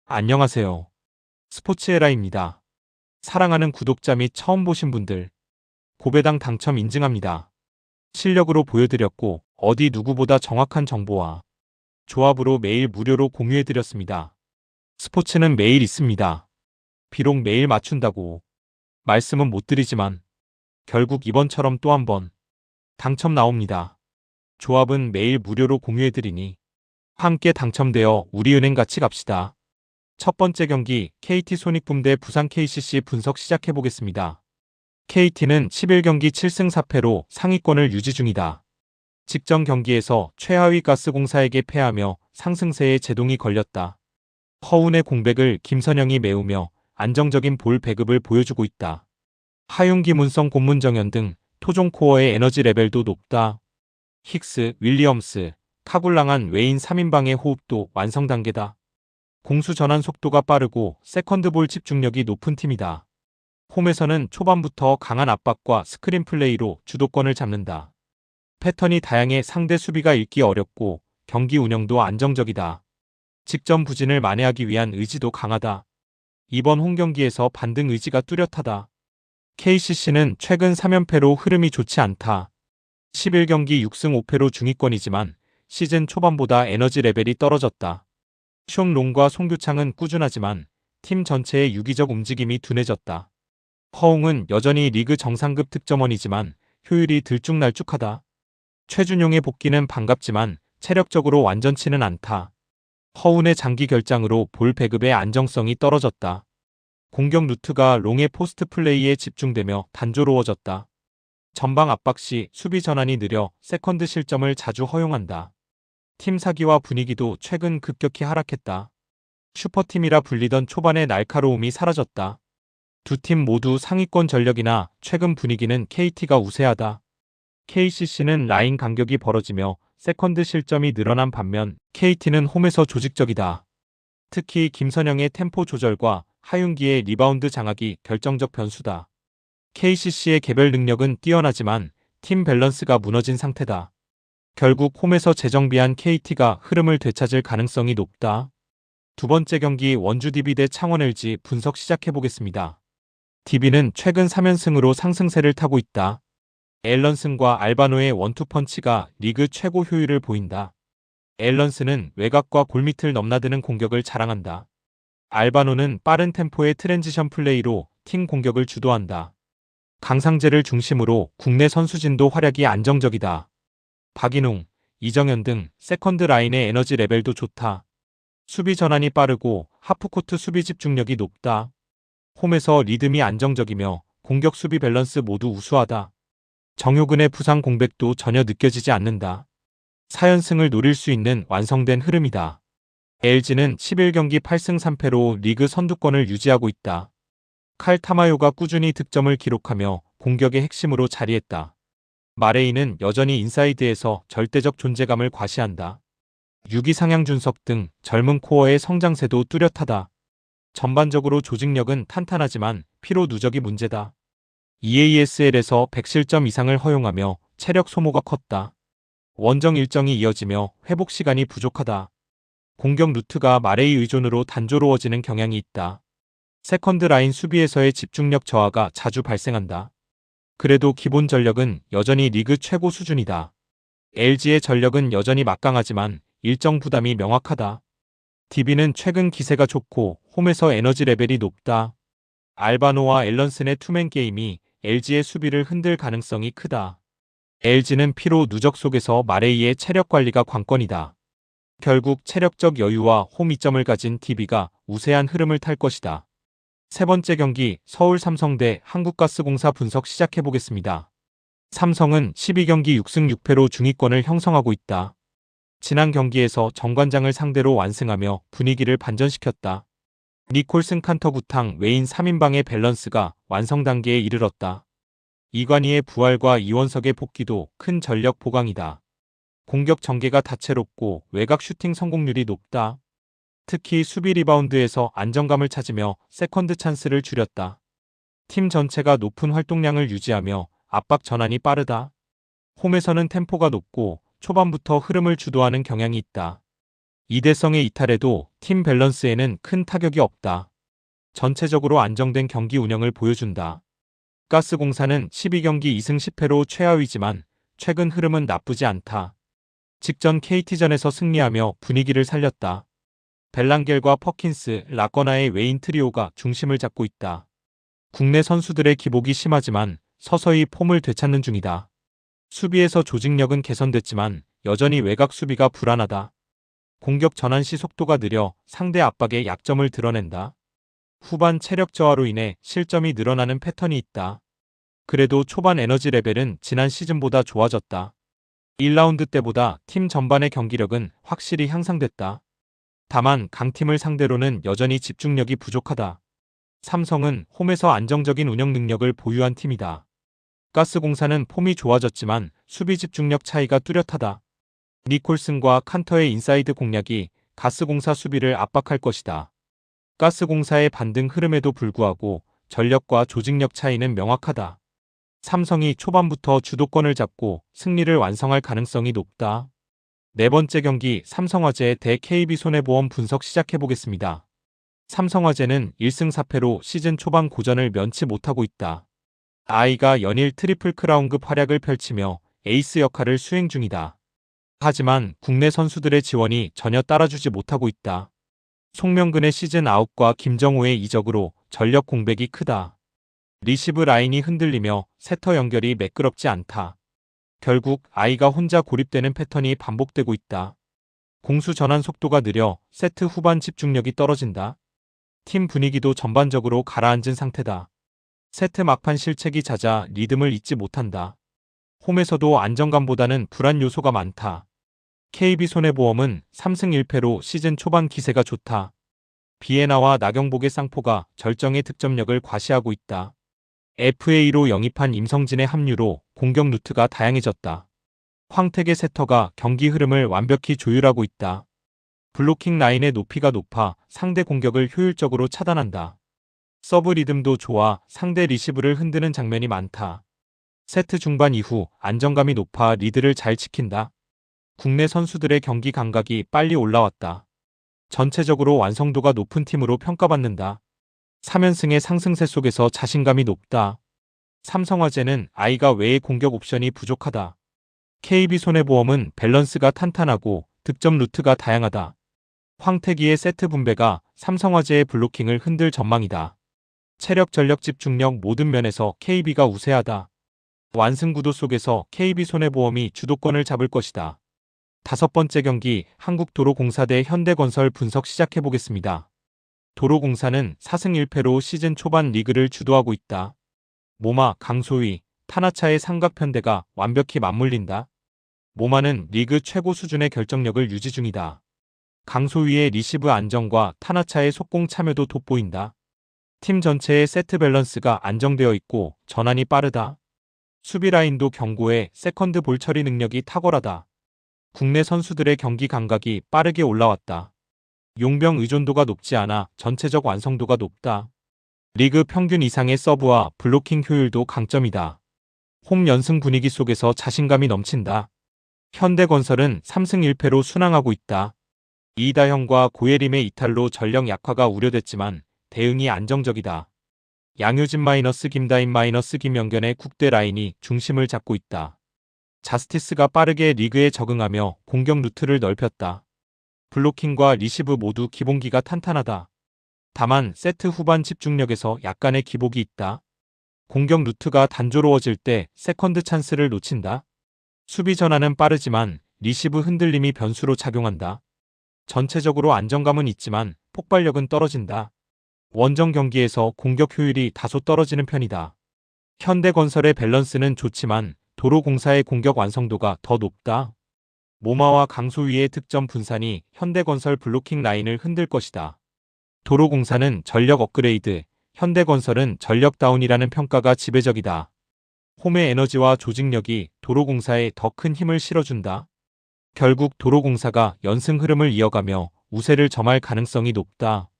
안녕하세요. 스포츠에라입니다. 사랑하는 구독자 및 처음 보신 분들, 고배당 당첨 인증합니다. 실력으로 보여드렸고 어디 누구보다 정확한 정보와 조합으로 매일 무료로 공유해드렸습니다. 스포츠는 매일 있습니다. 비록 매일 맞춘다고 말씀은 못 드리지만 결국 이번처럼 또 한 번 당첨 나옵니다. 조합은 매일 무료로 공유해드리니 함께 당첨되어 우리은행 같이 갑시다. 첫 번째 경기 KT 손익붐 대 부산 KCC 분석 시작해보겠습니다. KT는 11경기 7승 4패로 상위권을 유지 중이다. 직전 경기에서 최하위 가스공사에게 패하며 상승세에 제동이 걸렸다. 허운의 공백을 김선영이 메우며 안정적인 볼 배급을 보여주고 있다. 하윤기, 문성, 곤문정현 등 토종 코어의 에너지 레벨도 높다. 힉스, 윌리엄스, 카굴랑한 외인 3인방의 호흡도 완성 단계다. 공수 전환 속도가 빠르고 세컨드볼 집중력이 높은 팀이다. 홈에서는 초반부터 강한 압박과 스크린 플레이로 주도권을 잡는다. 패턴이 다양해 상대 수비가 읽기 어렵고 경기 운영도 안정적이다. 직전 부진을 만회하기 위한 의지도 강하다. 이번 홈경기에서 반등 의지가 뚜렷하다. KCC는 최근 3연패로 흐름이 좋지 않다. 11경기 6승 5패로 중위권이지만 시즌 초반보다 에너지 레벨이 떨어졌다. 숑롱과 송규창은 꾸준하지만 팀 전체의 유기적 움직임이 둔해졌다. 허웅은 여전히 리그 정상급 득점원이지만 효율이 들쭉날쭉하다. 최준용의 복귀는 반갑지만 체력적으로 완전치는 않다. 허운의 장기 결장으로 볼 배급의 안정성이 떨어졌다. 공격 루트가 롱의 포스트 플레이에 집중되며 단조로워졌다. 전방 압박 시 수비 전환이 느려 세컨드 실점을 자주 허용한다. 팀 사기와 분위기도 최근 급격히 하락했다. 슈퍼팀이라 불리던 초반의 날카로움이 사라졌다. 두 팀 모두 상위권 전력이나 최근 분위기는 KT가 우세하다. KCC는 라인 간격이 벌어지며 세컨드 실점이 늘어난 반면 KT는 홈에서 조직적이다. 특히 김선영의 템포 조절과 하윤기의 리바운드 장악이 결정적 변수다. KCC의 개별 능력은 뛰어나지만 팀 밸런스가 무너진 상태다. 결국 홈에서 재정비한 KT가 흐름을 되찾을 가능성이 높다. 두 번째 경기 원주 DB 대 창원 LG 분석 시작해보겠습니다. DB는 최근 3연승으로 상승세를 타고 있다. 앨런슨과 알바노의 원투펀치가 리그 최고 효율을 보인다. 앨런슨은 외곽과 골밑을 넘나드는 공격을 자랑한다. 알바노는 빠른 템포의 트랜지션 플레이로 팀 공격을 주도한다. 강상재를 중심으로 국내 선수진도 활약이 안정적이다. 박인웅, 이정현 등 세컨드 라인의 에너지 레벨도 좋다. 수비 전환이 빠르고 하프코트 수비 집중력이 높다. 홈에서 리듬이 안정적이며 공격 수비 밸런스 모두 우수하다. 정효근의 부상 공백도 전혀 느껴지지 않는다. 4연승을 노릴 수 있는 완성된 흐름이다. LG는 11경기 8승 3패로 리그 선두권을 유지하고 있다. 칼 타마요가 꾸준히 득점을 기록하며 공격의 핵심으로 자리했다. 마레이는 여전히 인사이드에서 절대적 존재감을 과시한다. 유기상향 준석 등 젊은 코어의 성장세도 뚜렷하다. 전반적으로 조직력은 탄탄하지만 피로 누적이 문제다. EASL에서 100실점 이상을 허용하며 체력 소모가 컸다. 원정 일정이 이어지며 회복 시간이 부족하다. 공격 루트가 마레이 의존으로 단조로워지는 경향이 있다. 세컨드 라인 수비에서의 집중력 저하가 자주 발생한다. 그래도 기본 전력은 여전히 리그 최고 수준이다. LG의 전력은 여전히 막강하지만 일정 부담이 명확하다. DB는 최근 기세가 좋고 홈에서 에너지 레벨이 높다. 알바노와 앨런슨의 투맨 게임이 LG의 수비를 흔들 가능성이 크다. LG는 피로 누적 속에서 마레이의 체력 관리가 관건이다. 결국 체력적 여유와 홈 이점을 가진 DB가 우세한 흐름을 탈 것이다. 세 번째 경기 서울 삼성 대 한국가스공사 분석 시작해보겠습니다. 삼성은 12경기 6승 6패로 중위권을 형성하고 있다. 지난 경기에서 정관장을 상대로 완승하며 분위기를 반전시켰다. 니콜슨, 칸터, 구탕, 외인 3인방의 밸런스가 완성 단계에 이르렀다. 이관희의 부활과 이원석의 복귀도 큰 전력 보강이다. 공격 전개가 다채롭고 외곽 슈팅 성공률이 높다. 특히 수비 리바운드에서 안정감을 찾으며 세컨드 찬스를 줄였다. 팀 전체가 높은 활동량을 유지하며 압박 전환이 빠르다. 홈에서는 템포가 높고 초반부터 흐름을 주도하는 경향이 있다. 이대성의 이탈에도 팀 밸런스에는 큰 타격이 없다. 전체적으로 안정된 경기 운영을 보여준다. 가스공사는 12경기 2승 10패로 최하위지만 최근 흐름은 나쁘지 않다. 직전 KT전에서 승리하며 분위기를 살렸다. 벨랑겔과 퍼킨스, 라거나의 웨인 트리오가 중심을 잡고 있다. 국내 선수들의 기복이 심하지만 서서히 폼을 되찾는 중이다. 수비에서 조직력은 개선됐지만 여전히 외곽 수비가 불안하다. 공격 전환 시 속도가 느려 상대 압박에 약점을 드러낸다. 후반 체력 저하로 인해 실점이 늘어나는 패턴이 있다. 그래도 초반 에너지 레벨은 지난 시즌보다 좋아졌다. 1라운드 때보다 팀 전반의 경기력은 확실히 향상됐다. 다만 강팀을 상대로는 여전히 집중력이 부족하다. 삼성은 홈에서 안정적인 운영 능력을 보유한 팀이다. 가스공사는 폼이 좋아졌지만 수비 집중력 차이가 뚜렷하다. 니콜슨과 칸터의 인사이드 공략이 가스공사 수비를 압박할 것이다. 가스공사의 반등 흐름에도 불구하고 전력과 조직력 차이는 명확하다. 삼성이 초반부터 주도권을 잡고 승리를 완성할 가능성이 높다. 네 번째 경기 삼성화재 대 KB손해보험 분석 시작해보겠습니다. 삼성화재는 1승 4패로 시즌 초반 고전을 면치 못하고 있다. 아이가 연일 트리플 크라운급 활약을 펼치며 에이스 역할을 수행 중이다. 하지만 국내 선수들의 지원이 전혀 따라주지 못하고 있다. 송명근의 시즌 아웃과 김정호의 이적으로 전력 공백이 크다. 리시브 라인이 흔들리며 세터 연결이 매끄럽지 않다. 결국 아이가 혼자 고립되는 패턴이 반복되고 있다. 공수 전환 속도가 느려 세트 후반 집중력이 떨어진다. 팀 분위기도 전반적으로 가라앉은 상태다. 세트 막판 실책이 잦아 리듬을 잊지 못한다. 홈에서도 안정감보다는 불안 요소가 많다. KB손해보험은 3승 1패로 시즌 초반 기세가 좋다. 비에나와 나경복의 쌍포가 절정의 득점력을 과시하고 있다. FA로 영입한 임성진의 합류로 공격 루트가 다양해졌다. 황택의 세터가 경기 흐름을 완벽히 조율하고 있다. 블로킹 라인의 높이가 높아 상대 공격을 효율적으로 차단한다. 서브 리듬도 좋아 상대 리시브를 흔드는 장면이 많다. 세트 중반 이후 안정감이 높아 리드를 잘 지킨다. 국내 선수들의 경기 감각이 빨리 올라왔다. 전체적으로 완성도가 높은 팀으로 평가받는다. 3연승의 상승세 속에서 자신감이 높다. 삼성화재는 아이가 외의 공격 옵션이 부족하다. KB손해보험은 밸런스가 탄탄하고 득점 루트가 다양하다. 황태기의 세트 분배가 삼성화재의 블로킹을 흔들 전망이다. 체력 전력 집중력 모든 면에서 KB가 우세하다. 완승 구도 속에서 KB손해보험이 주도권을 잡을 것이다. 다섯 번째 경기 한국도로공사 대 현대건설 분석 시작해보겠습니다. 도로공사는 4승 1패로 시즌 초반 리그를 주도하고 있다. 모마, 강소희, 타나차의 삼각편대가 완벽히 맞물린다. 모마는 리그 최고 수준의 결정력을 유지 중이다. 강소희의 리시브 안정과 타나차의 속공 참여도 돋보인다. 팀 전체의 세트 밸런스가 안정되어 있고 전환이 빠르다. 수비 라인도 견고해 세컨드 볼 처리 능력이 탁월하다. 국내 선수들의 경기 감각이 빠르게 올라왔다. 용병 의존도가 높지 않아 전체적 완성도가 높다. 리그 평균 이상의 서브와 블로킹 효율도 강점이다. 홈 연승 분위기 속에서 자신감이 넘친다. 현대건설은 3승 1패로 순항하고 있다. 이다형과 고예림의 이탈로 전력 약화가 우려됐지만 대응이 안정적이다. 양효진 마이너스 김다인 마이너스 김영견의 국대 라인이 중심을 잡고 있다. 자스티스가 빠르게 리그에 적응하며 공격 루트를 넓혔다. 블로킹과 리시브 모두 기본기가 탄탄하다. 다만 세트 후반 집중력에서 약간의 기복이 있다. 공격 루트가 단조로워질 때 세컨드 찬스를 놓친다. 수비 전환은 빠르지만 리시브 흔들림이 변수로 작용한다. 전체적으로 안정감은 있지만 폭발력은 떨어진다. 원정 경기에서 공격 효율이 다소 떨어지는 편이다. 현대건설의 밸런스는 좋지만 도로공사의 공격 완성도가 더 높다. 모마와 강소희의 득점 분산이 현대건설 블로킹 라인을 흔들 것이다. 도로공사는 전력 업그레이드, 현대건설은 전력 다운이라는 평가가 지배적이다. 홈의 에너지와 조직력이 도로공사에 더 큰 힘을 실어준다. 결국 도로공사가 연승 흐름을 이어가며 우세를 점할 가능성이 높다.